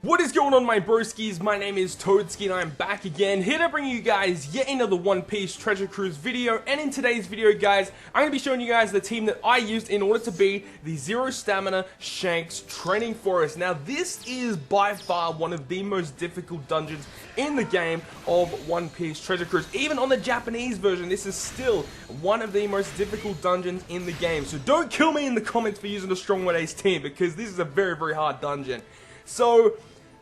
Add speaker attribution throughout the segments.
Speaker 1: What is going on, my broskiis? My name is Toadski and I'm back again, here to bring you guys yet another One Piece Treasure Cruise video. And in today's video, guys, I'm going to be showing you guys the team that I used in order to beat the Zero Stamina Shanks Training Forest. Now, this is by far one of the most difficult dungeons in the game of One Piece Treasure Cruise. Even on the Japanese version, this is still one of the most difficult dungeons in the game. So don't kill me in the comments for using the Strong Word Ace team, because this is a very, very hard dungeon. So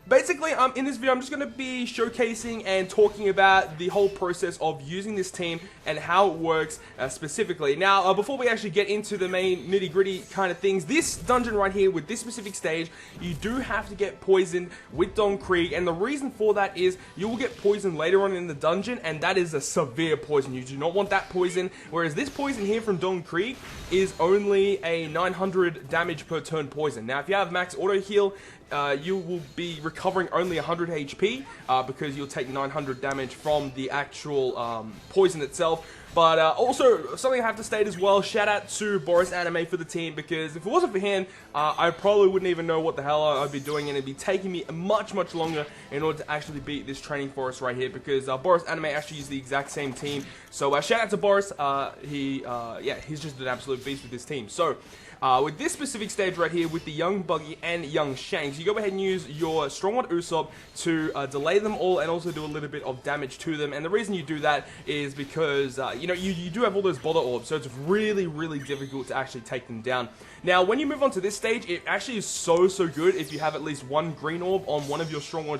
Speaker 1: basically, in this video, I'm just going to be showcasing and talking about the whole process of using this team and how it works specifically. Now, before we actually get into the main nitty-gritty kind of things, this dungeon right here with this specific stage, you do have to get poisoned with Don Krieg, and the reason for that is you will get poisoned later on in the dungeon, and that is a severe poison. You do not want that poison, whereas this poison here from Don Krieg is only a 900 damage per turn poison. Now, if you have max auto heal, you will be recovering only 100 HP because you'll take 900 damage from the actual poison itself. But also, something I have to state as well, shout out to Boris Anime for the team, because if it wasn't for him, I probably wouldn't even know what the hell I'd be doing, and it'd be taking me much, much longer in order to actually beat this training forest right here, because Boris Anime actually used the exact same team. So shout out to Boris, he's just an absolute beast with this team. So, with this specific stage right here, with the Young Buggy and Young Shanks, you go ahead and use your Strongword Usopp to delay them all and also do a little bit of damage to them. And the reason you do that is because, you do have all those bother orbs, so it's really, really difficult to actually take them down. Now, when you move on to this stage, it actually is so good if you have at least one green orb on one of your Strongword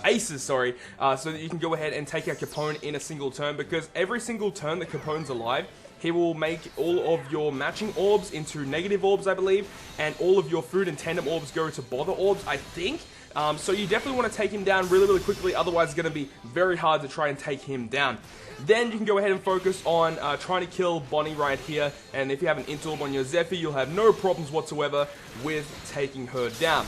Speaker 1: Aces, so that you can go ahead and take out Capone in a single turn, because every single turn that Capone's alive, he will make all of your matching orbs into negative orbs, I believe, and all of your food and tandem orbs go to bother orbs, I think. So you definitely want to take him down really, really quickly, otherwise it's going to be very hard to try and take him down. Then you can go ahead and focus on trying to kill Bonnie right here, and if you have an int orb on your Zephyr, you'll have no problems whatsoever with taking her down.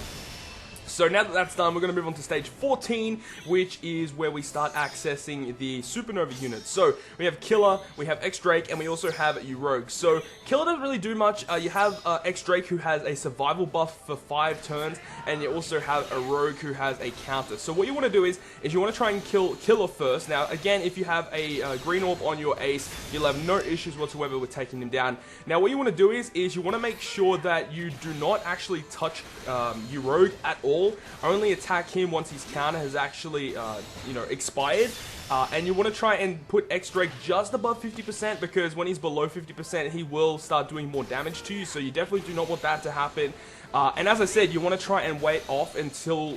Speaker 1: So now that that's done, we're going to move on to stage 14, which is where we start accessing the Supernova units. So we have Killer, we have X-Drake, and we also have Rogue. So Killer doesn't really do much. You have X-Drake, who has a survival buff for 5 turns, and you also have a Rogue who has a counter. So what you want to do is you want to try and kill Killer first. Now, again, if you have a green orb on your Ace, you'll have no issues whatsoever with taking him down. Now, what you want to do is you want to make sure that you do not actually touch Rogue at all. Only attack him once his counter has actually, expired. And you want to try and put X-Drake just above 50%, because when he's below 50%, he will start doing more damage to you. So you definitely do not want that to happen. And as I said, you want to try and wait off until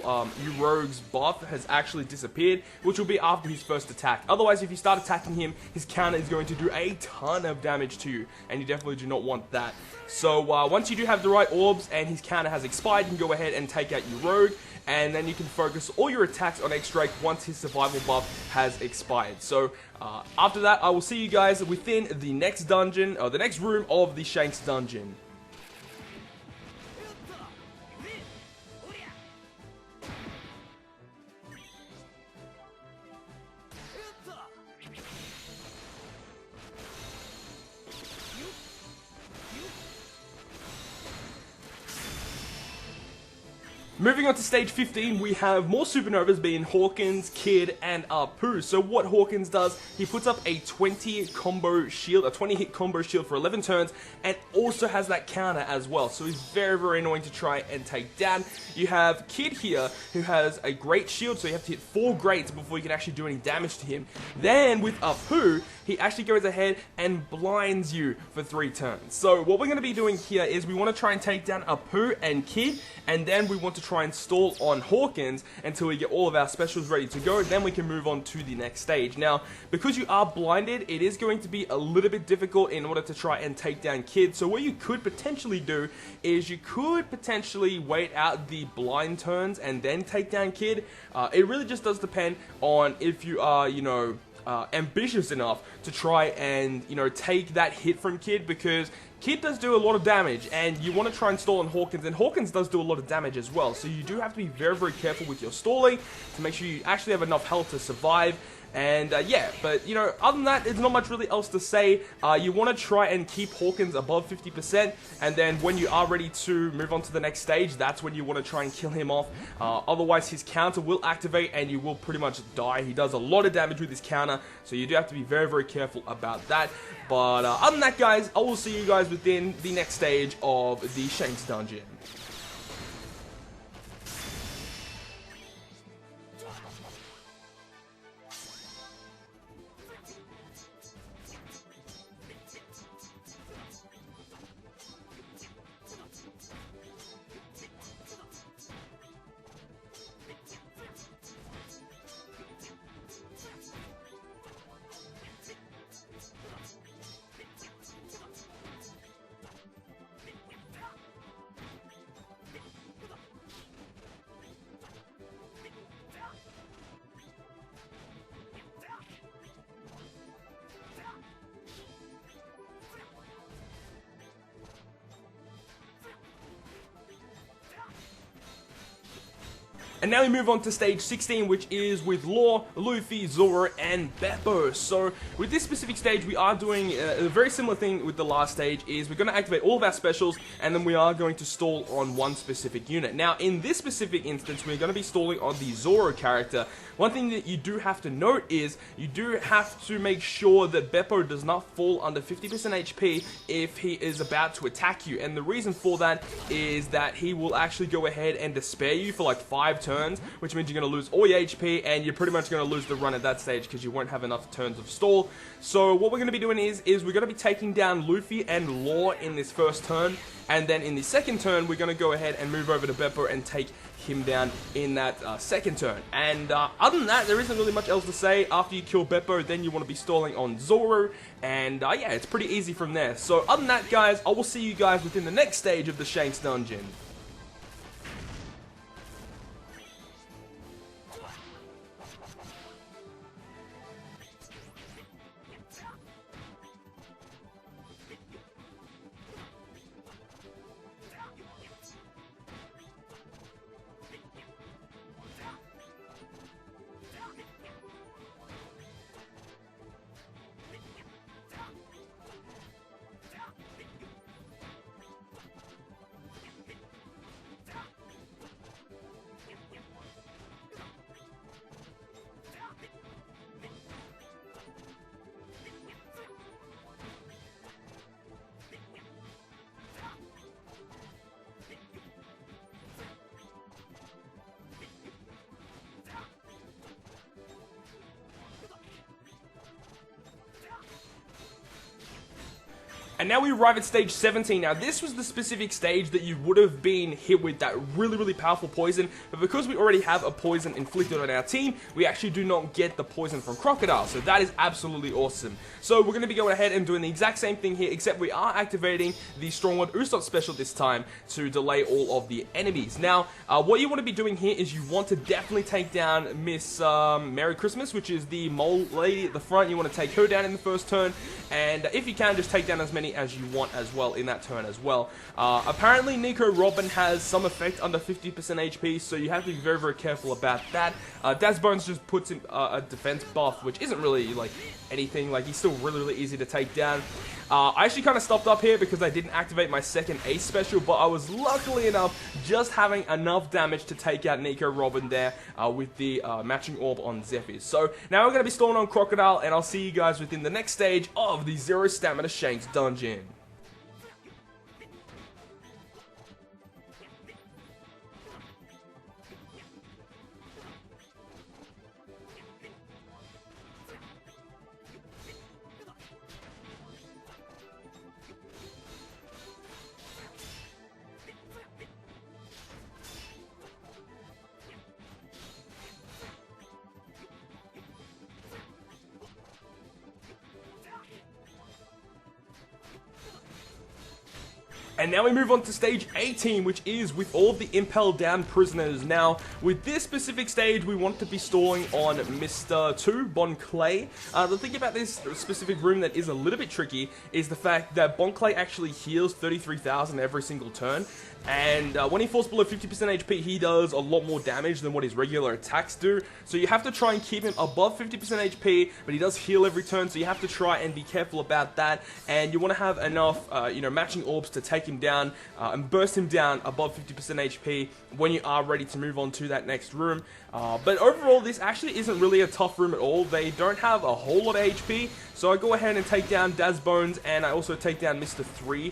Speaker 1: Rogue's buff has actually disappeared, which will be after his first attack. Otherwise, if you start attacking him, his counter is going to do a ton of damage to you, and you definitely do not want that. So once you do have the right orbs and his counter has expired, you can go ahead and take out your Rogue, and then you can focus all your attacks on X-Drake once his survival buff has expired. So after that, I will see you guys within the next dungeon, or the next room of the Shanks dungeon. Moving on to stage 15, we have more supernovas, being Hawkins, Kid, and Apu. So what Hawkins does, he puts up a 20 combo shield, a 20 hit combo shield for 11 turns, and also has that counter as well. So he's very, very annoying to try and take down. You have Kid here, who has a great shield, so you have to hit 4 greats before you can actually do any damage to him. Then with Apu, he actually goes ahead and blinds you for 3 turns. So what we're going to be doing here is we want to try and take down Apu and Kid, and then we want to try and stall on Hawkins until we get all of our specials ready to go. Then we can move on to the next stage. Now, because you are blinded, it is going to be a little bit difficult in order to try and take down Kid. So what you could potentially do is you could potentially wait out the blind turns and then take down Kid. It really just does depend on if you are, ambitious enough to try and, take that hit from Kid, because Kid does do a lot of damage, and you want to try and stall on Hawkins, and Hawkins does do a lot of damage as well, so you do have to be very, very careful with your stalling to make sure you actually have enough health to survive. And yeah, but you know, other than that, there's not much really else to say. You want to try and keep Hawkins above 50%, and then when you are ready to move on to the next stage, that's when you want to try and kill him off. Otherwise, his counter will activate, and you will pretty much die. He does a lot of damage with his counter, so you do have to be very, very careful about that. But other than that, guys, I will see you guys within the next stage of the Shanks dungeon. And now we move on to stage 16, which is with Law, Luffy, Zoro, and Beppo. So with this specific stage, we are doing a very similar thing with the last stage, is we're going to activate all of our specials, and then we are going to stall on one specific unit. Now, in this specific instance, we're going to be stalling on the Zoro character. One thing that you do have to note is, you do have to make sure that Beppo does not fall under 50% HP if he is about to attack you. And the reason for that is that he will actually go ahead and despair you for like 5 turns, which means you're going to lose all your HP, and you're pretty much going to lose the run at that stage because you won't have enough turns of stall. So what we're going to be doing is we're going to be taking down Luffy and Law in this first turn, and then in the second turn, we're going to go ahead and move over to Beppo and take him down in that second turn. And other than that, there isn't really much else to say. After you kill Beppo, then you want to be stalling on Zoro, and yeah, it's pretty easy from there. So other than that, guys, I will see you guys within the next stage of the Shanks dungeon. And now we arrive at stage 17. Now this was the specific stage that you would have been hit with that really, really powerful poison, but because we already have a poison inflicted on our team, we actually do not get the poison from Crocodile, so that is absolutely awesome. So we're going to be going ahead and doing the exact same thing here, except we are activating the Strongword Usopp special this time to delay all of the enemies. Now, what you want to be doing here is you want to definitely take down Miss Merry Christmas, which is the mole lady at the front. You want to take her down in the first turn, and if you can, just take down as many as you want as well in that turn as well. Apparently Nico Robin has some effect under 50% HP, so you have to be very, very careful about that. Daz Bones just puts him a defense buff, which isn't really like anything. Like, he's still really, really easy to take down. I actually kind of stopped up here because I didn't activate my second ace special, but I was luckily enough just having enough damage to take out Nico Robin there with the matching orb on Zephyr. So now we're going to be stalling on Crocodile, and I'll see you guys within the next stage of the Zero Stamina Shanks dungeon. And now we move on to stage 18, which is with all of the impelled down prisoners. Now, with this specific stage, we want to be stalling on Mr. 2, Bon Clay. The thing about this specific room that is a little bit tricky is the fact that Bon Clay actually heals 33,000 every single turn. And when he falls below 50% HP, he does a lot more damage than what his regular attacks do. So you have to try and keep him above 50% HP, but he does heal every turn, so you have to try and be careful about that. And you want to have enough, matching orbs to take him down and burst him down above 50% HP when you are ready to move on to that next room. But overall, this actually isn't really a tough room at all. They don't have a whole lot of HP, so I go ahead and take down Daz Bones, and I also take down Mr. 3.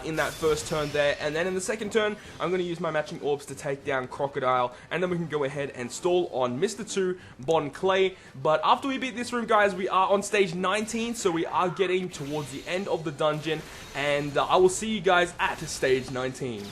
Speaker 1: In that first turn there, and then in the second turn, I'm going to use my matching orbs to take down Crocodile, and then we can go ahead and stall on Mr. 2, Bon Clay. But after we beat this room, guys, we are on stage 19, so we are getting towards the end of the dungeon, and I will see you guys at stage 19.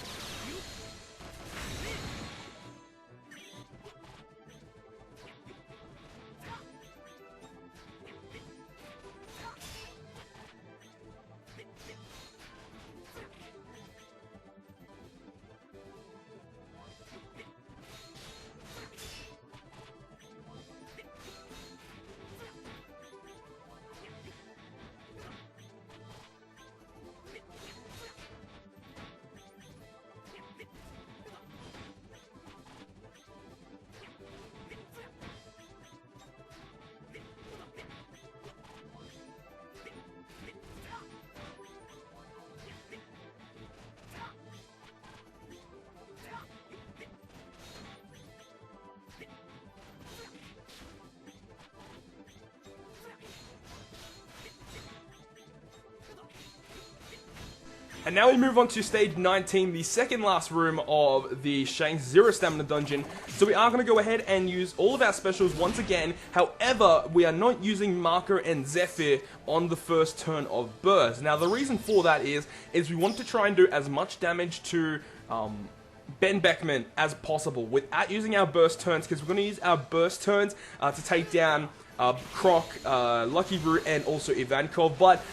Speaker 1: And now we move on to stage 19, the second last room of the Shanks Zero Stamina Dungeon. So we are going to go ahead and use all of our specials once again. However, we are not using Marker and Zephyr on the first turn of Burst. Now the reason for that is we want to try and do as much damage to Ben Beckman as possible without using our burst turns, because we're going to use our burst turns to take down Croc, Lucky Root, and also Ivankov, but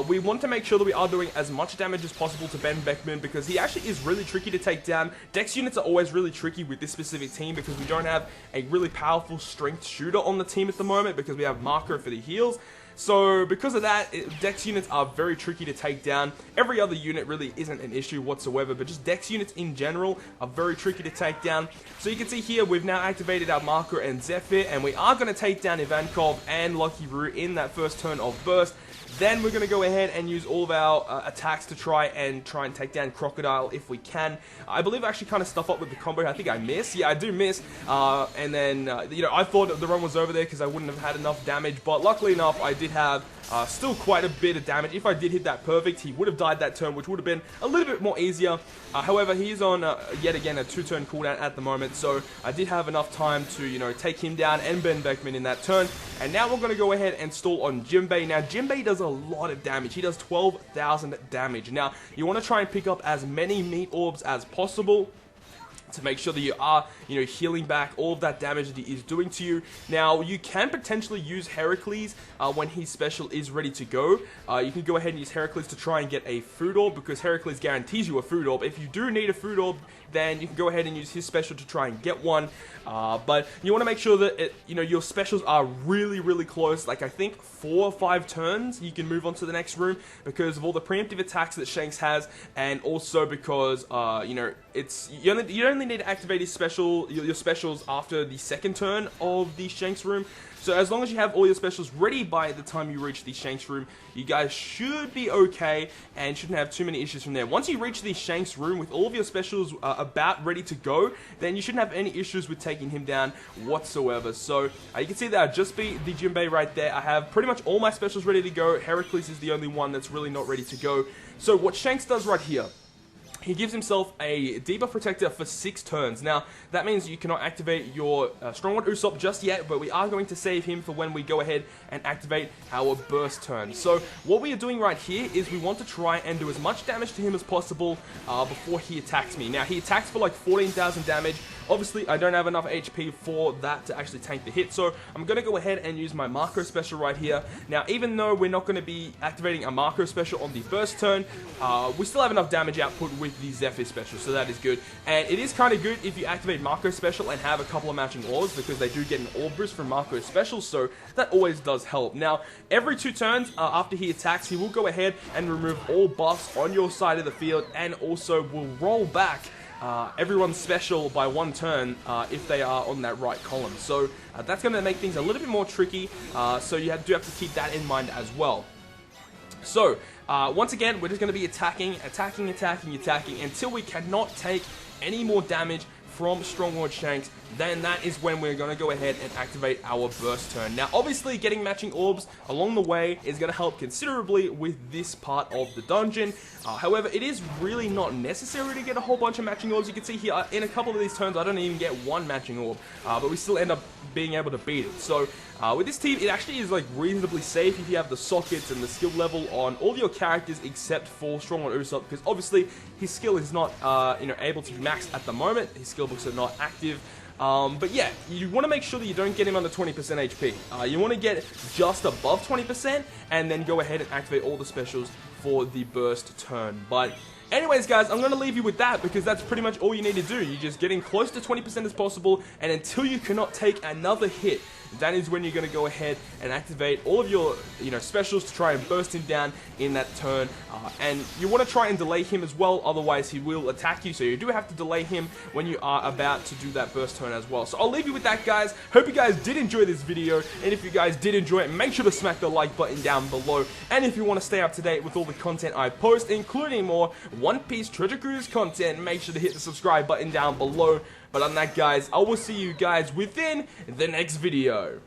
Speaker 1: we want to make sure that we are doing as much damage as possible to Ben Beckman, because he actually is really tricky to take down. Dex units are always really tricky with this specific team, because we don't have a really powerful strength shooter on the team at the moment, because we have Marker for the heals. So because of that, Dex units are very tricky to take down. Every other unit really isn't an issue whatsoever, but just Dex units in general are very tricky to take down. So you can see here, we've now activated our Marker and Zephyr, and we are going to take down Ivankov and Lucky Root in that first turn of Burst. Then we're going to go ahead and use all of our attacks to try and take down Crocodile if we can. I believe I actually kind of stuff up with the combo. I think I miss. Yeah, I do miss. And then, I thought the run was over there because I wouldn't have had enough damage. But luckily enough, I did have still quite a bit of damage. If I did hit that perfect, he would have died that turn, which would have been a little bit more easier. However, he is on, yet again, a 2-turn cooldown at the moment. So I did have enough time to, take him down and Ben Beckman in that turn. And now we're going to go ahead and stall on Jinbei. Now, Jinbei does a lot of damage. He does 12,000 damage. Now, you want to try and pick up as many meat orbs as possible to make sure that you are, healing back all of that damage that he is doing to you. Now, you can potentially use Heracles when his special is ready to go. You can go ahead and use Heracles to try and get a food orb, because Heracles guarantees you a food orb. If you do need a food orb, then you can go ahead and use his special to try and get one. But you want to make sure that your specials are really, really close. Like, I think 4 or 5 turns, you can move on to the next room because of all the preemptive attacks that Shanks has, and also because you only need to activate his your specials after the second turn of the Shanks room. So as long as you have all your specials ready by the time you reach the Shanks room, you guys should be okay and shouldn't have too many issues from there. Once you reach the Shanks room with all of your specials about ready to go, then you shouldn't have any issues with taking him down whatsoever. So you can see that I just beat the Jinbei right there. I have pretty much all my specials ready to go. Heracles is the only one that's really not ready to go. So what Shanks does right here, he gives himself a debuff protector for 6 turns. Now, that means you cannot activate your Stronghold Usopp just yet, but we are going to save him for when we go ahead and activate our burst turn. So, what we are doing right here is we want to try and do as much damage to him as possible before he attacks me. Now, he attacks for like 14,000 damage obviously I don't have enough HP for that to actually tank the hit, so I'm going to go ahead and use my Macro Special right here. Now, even though we're not going to be activating a Macro Special on the first turn, we still have enough damage output with the Zephyr Special, so that is good. And it is kind of good if you activate Macro Special and have a couple of matching orbs, because they do get an orb boost from Macro Special, so that always does help. Now, every 2 turns after he attacks, he will go ahead and remove all buffs on your side of the field, and also will roll back everyone's special by 1 turn if they are on that right column. So that's going to make things a little bit more tricky, so you do have to keep that in mind as well. So once again, we're just going to be attacking until we cannot take any more damage from Stronghold Shanks. Then that is when we're going to go ahead and activate our burst turn. Now, obviously, getting matching orbs along the way is going to help considerably with this part of the dungeon. However, it is really not necessary to get a whole bunch of matching orbs. You can see here, in a couple of these turns, I don't even get 1 matching orb, but we still end up being able to beat it. So, with this team, it actually is like reasonably safe if you have the sockets and the skill level on all your characters except for Stronghold Usopp, because obviously his skill is not able to be maxed at the moment. His skill books are not active. But yeah, you want to make sure that you don't get him under 20% HP. You want to get just above 20% and then go ahead and activate all the specials for the burst turn. But anyways, guys, I'm going to leave you with that, because that's pretty much all you need to do. You're just getting close to 20% as possible, and until you cannot take another hit, that is when you're going to go ahead and activate all of your specials to try and burst him down in that turn. And you want to try and delay him as well, otherwise he will attack you, so you do have to delay him when you are about to do that burst turn as well. So I'll leave you with that, guys. Hope you guys did enjoy this video, and if you guys did enjoy it, make sure to smack the like button down below. And if you want to stay up to date with all the content I post, including more One Piece Treasure Cruise content, make sure to hit the subscribe button down below. But on that, guys, I will see you guys within the next video.